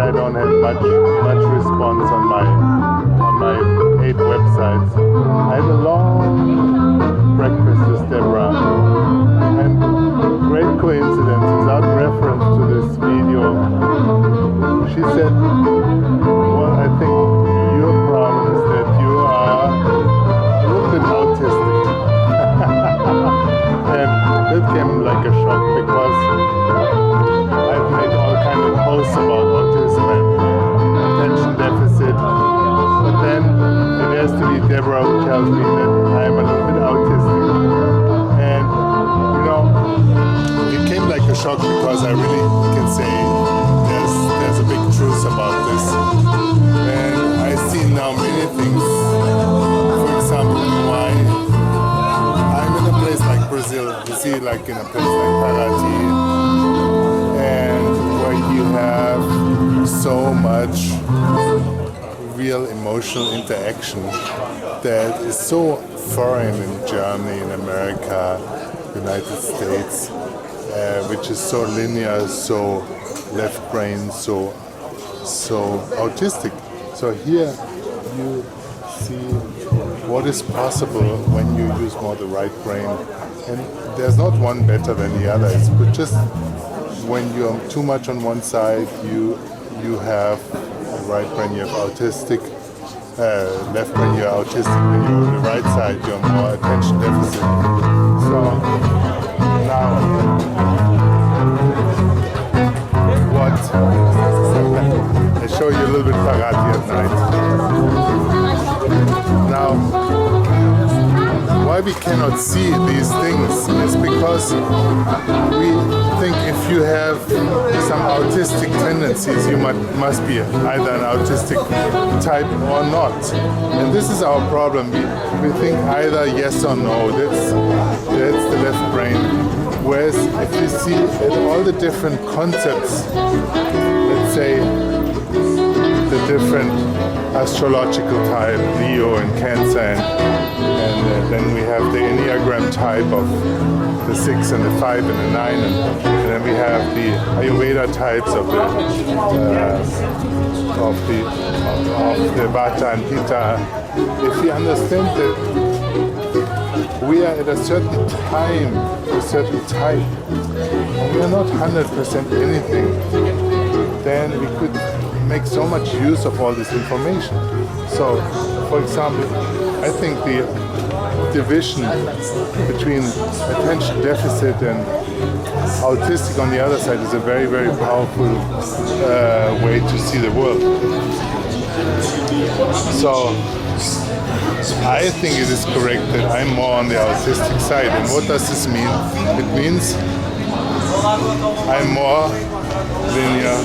I don't have much response on my 8 websites. I had a long breakfast with Deborah, and great coincidence, without reference to this video, she said, well, I think your problem is that you are a little bit autistic. And that came like a shock, because I've made all kinds of posts about autism and attention deficit, but then it has to be Deborah who tells me that I'm a little bit autistic. And you know, it came like a shock, because I really can say there's a big truth about this. And I see now many things. For example, why I'm in a place like Brazil, you see, like in a place like Paraty, and where you have so much real emotional interaction that is so foreign in Germany, in America, United States, which is so linear, so left brain, so autistic. So here you see what is possible when you use more the right brain, and there's not one better than the other. It's just when you're too much on one side, you have the right brain, you have autistic, left brain, you're autistic. When you're on the right side, you're more attention deficit. So now, I show you a little bit Paraty at night. Now, why we cannot see these things is because we think if you have some autistic tendencies, you must be either an autistic type or not. And this is our problem. We think either yes or no. That's the left brain. Whereas if you see at all the different concepts, let's say the different astrological type, Leo and Cancer, and then we have the Enneagram type of the 6 and the 5 and the 9, and then we have the Ayurveda types of the Vata and Pitta. If we understand that we are at a certain time, a certain type, and we are not 100% anything, then we could make so much use of all this information. So, for example, I think the division between attention deficit and autistic on the other side is a very, very powerful way to see the world. So, I think it is correct that I'm more on the autistic side. And what does this mean? It means I'm more linear.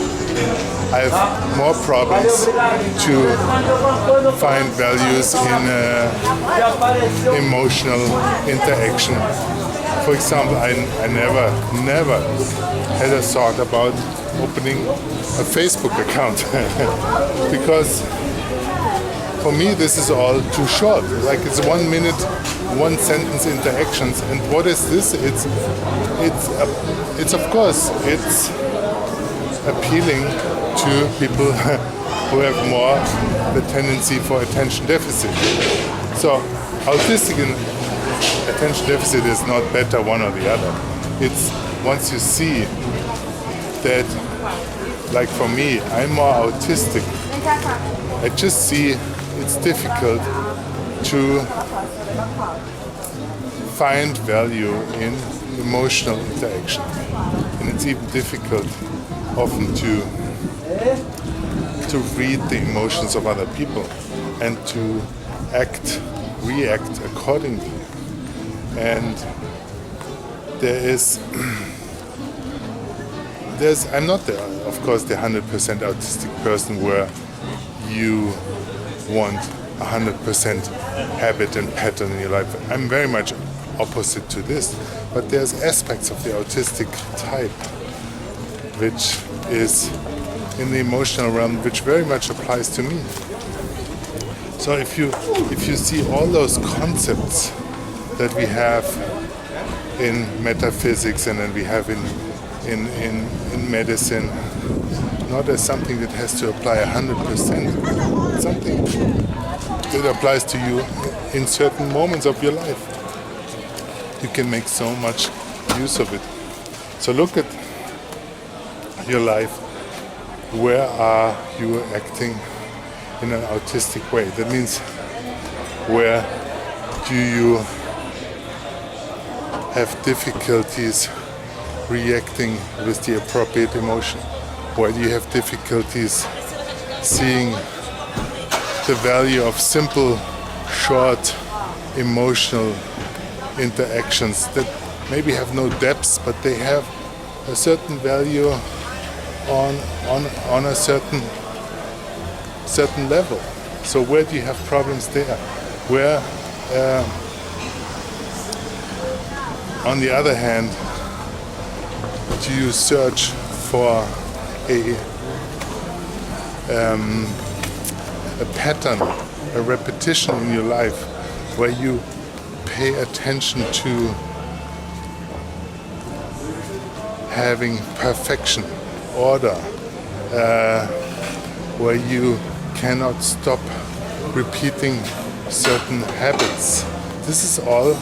I have more problems to find values in emotional interaction. For example, I never had a thought about opening a Facebook account because for me this is all too short. Like it's 1 minute, 1 sentence interactions. And what is this? It's of course it's appealing to people who have more the tendency for attention deficit. So autistic and attention deficit is not better one or the other. It's once you see that, like for me, I'm more autistic, I just see it's difficult to find value in emotional interaction. And it's even difficult often to read the emotions of other people and to react accordingly. And I'm not of course the 100% autistic person where you want 100% habit and pattern in your life. I'm very much opposite to this, but there's aspects of the autistic type which is in the emotional realm, which very much applies to me. So if you see all those concepts that we have in metaphysics and then we have in medicine, not as something that has to apply 100%. It's something that applies to you in certain moments of your life. You can make so much use of it. So look at your life. Where are you acting in an autistic way? That means, where do you have difficulties reacting with the appropriate emotion? Where do you have difficulties seeing the value of simple, short, emotional interactions that maybe have no depths, but they have a certain value on a certain level. So where do you have problems there? Where, on the other hand, do you search for a pattern, a repetition in your life, where you pay attention to having perfection, order, where you cannot stop repeating certain habits. This is all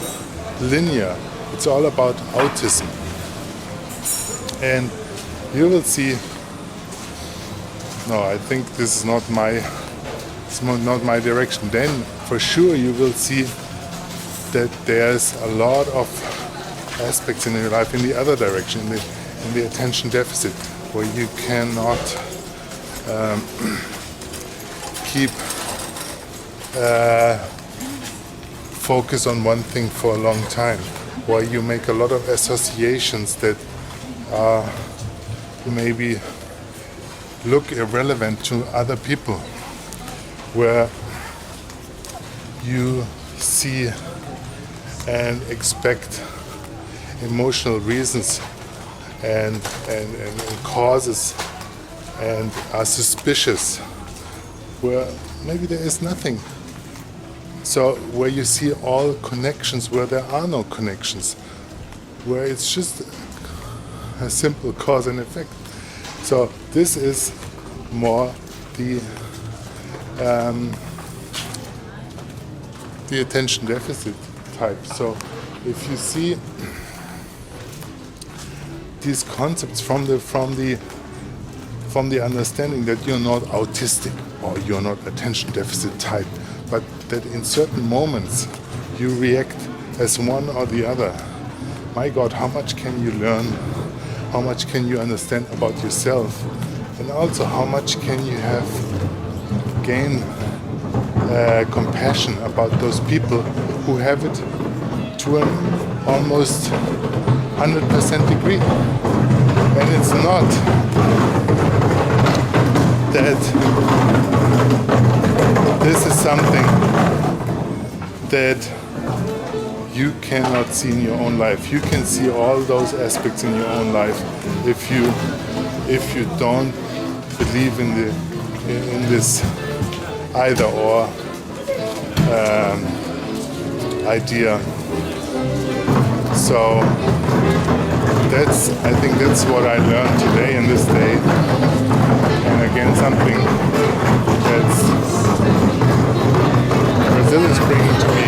linear. It's all about autism. And you will see, no, I think this is not my direction. Then for sure you will see that there's a lot of aspects in your life in the other direction, in the attention deficit, where you cannot keep focus on one thing for a long time, where you make a lot of associations that maybe look irrelevant to other people, where you see and expect emotional reasons and causes and are suspicious, where maybe there is nothing. So where you see all connections where there are no connections, where it's just a simple cause and effect. So this is more the attention deficit type. So if you see these concepts from the understanding that you're not autistic or you're not attention deficit type, but that in certain moments you react as one or the other. My God, how much can you learn? How much can you understand about yourself? And also how much can you gain compassion about those people who have it to an almost 100% degree. And it's not that this is something that you cannot see in your own life. You can see all those aspects in your own life if you don't believe in this either or idea. So I think that's what I learned today in this day. And again, something that's Brazil is bringing to me.